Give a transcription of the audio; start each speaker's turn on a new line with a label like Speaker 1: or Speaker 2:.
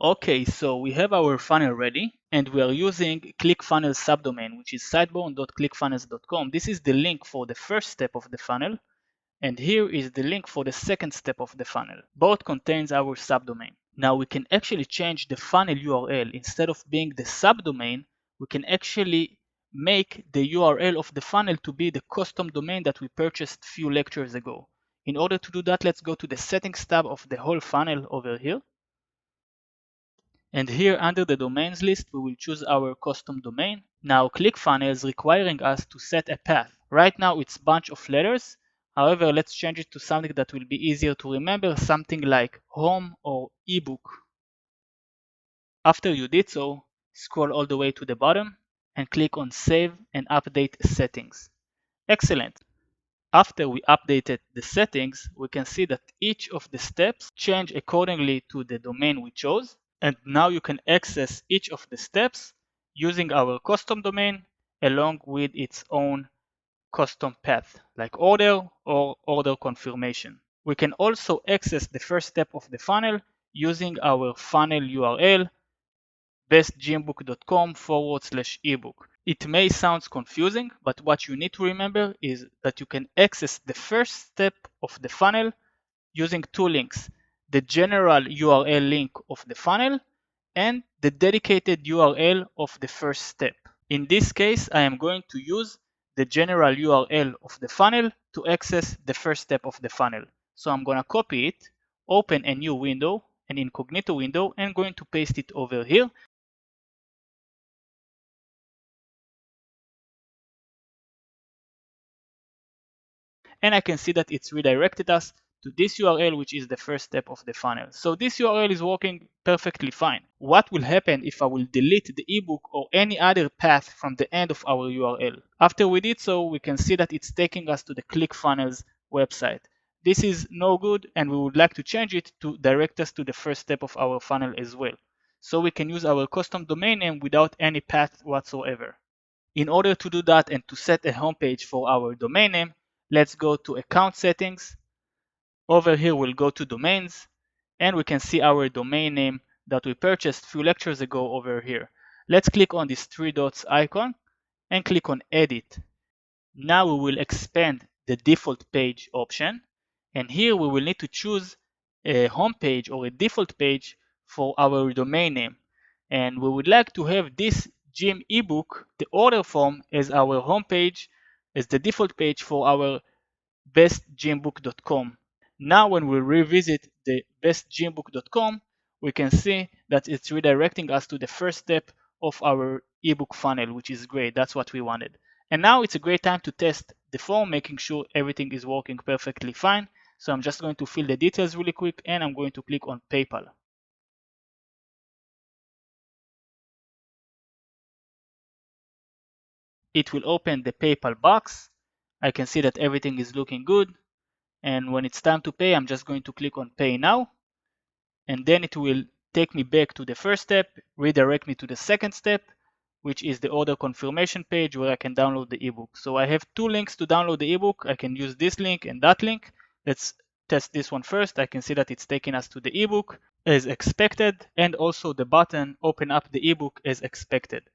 Speaker 1: Okay, so we have our funnel ready and we are using Clickfunnels subdomain, which is sidebar.clickfunnels.com. This is the link for the first step of the funnel, and here is the link for the second step of the funnel. Both contains our subdomain. Now we can actually change the funnel URL. Instead of being the subdomain, we can actually make the URL of the funnel to be the custom domain that we purchased few lectures ago. In order to do that, let's go to the settings tab of the whole funnel over here. And here under the domains list, we will choose our custom domain. Now ClickFunnels requiring us to set a path. Right now it's bunch of letters. However, let's change it to something that will be easier to remember, something like home or ebook. After you did so, scroll all the way to the bottom and click on Save and Update Settings. Excellent. After we updated the settings, we can see that each of the steps change accordingly to the domain we chose. And now you can access each of the steps using our custom domain along with its own custom path, like order or order confirmation. We can also access the first step of the funnel using our funnel URL bestgymbook.com/ebook. It may sound confusing, but what you need to remember is that you can access the first step of the funnel using two links, the general URL link of the funnel and the dedicated URL of the first step. In this case, I am going to use the general URL of the funnel to access the first step of the funnel. So I'm going to copy it, open a new window, an incognito window, and going to paste it over here. And I can see that it's redirected us to this URL, which is the first step of the funnel. So this URL is working perfectly fine. What will happen if I will delete the ebook or any other path from the end of our URL? After we did so, we can see that it's taking us to the ClickFunnels website. This is no good, and we would like to change it to direct us to the first step of our funnel as well. So we can use our custom domain name without any path whatsoever. In order to do that and to set a homepage for our domain name, let's go to account settings. Over here, we'll go to domains, and we can see our domain name that we purchased a few lectures ago over here. Let's click on this three dots icon and click on edit. Now we will expand the default page option, and here we will need to choose a home page or a default page for our domain name. And we would like to have this gym ebook, the order form, as our home page, as the default page for our bestgymbook.com. Now when we revisit the bestgymbook.com, we can see that it's redirecting us to the first step of our ebook funnel, which is great. That's what we wanted. And now it's a great time to test the form, making sure everything is working perfectly fine. So I'm just going to fill the details really quick, and I'm going to click on PayPal. It will open the PayPal box. I can see that everything is looking good. And when it's time to pay, I'm just going to click on Pay Now. And then it will take me back to the first step, redirect me to the second step, which is the order confirmation page where I can download the ebook. So I have two links to download the ebook. I can use this link and that link. Let's test this one first. I can see that it's taking us to the ebook as expected, and also the button open up the ebook as expected.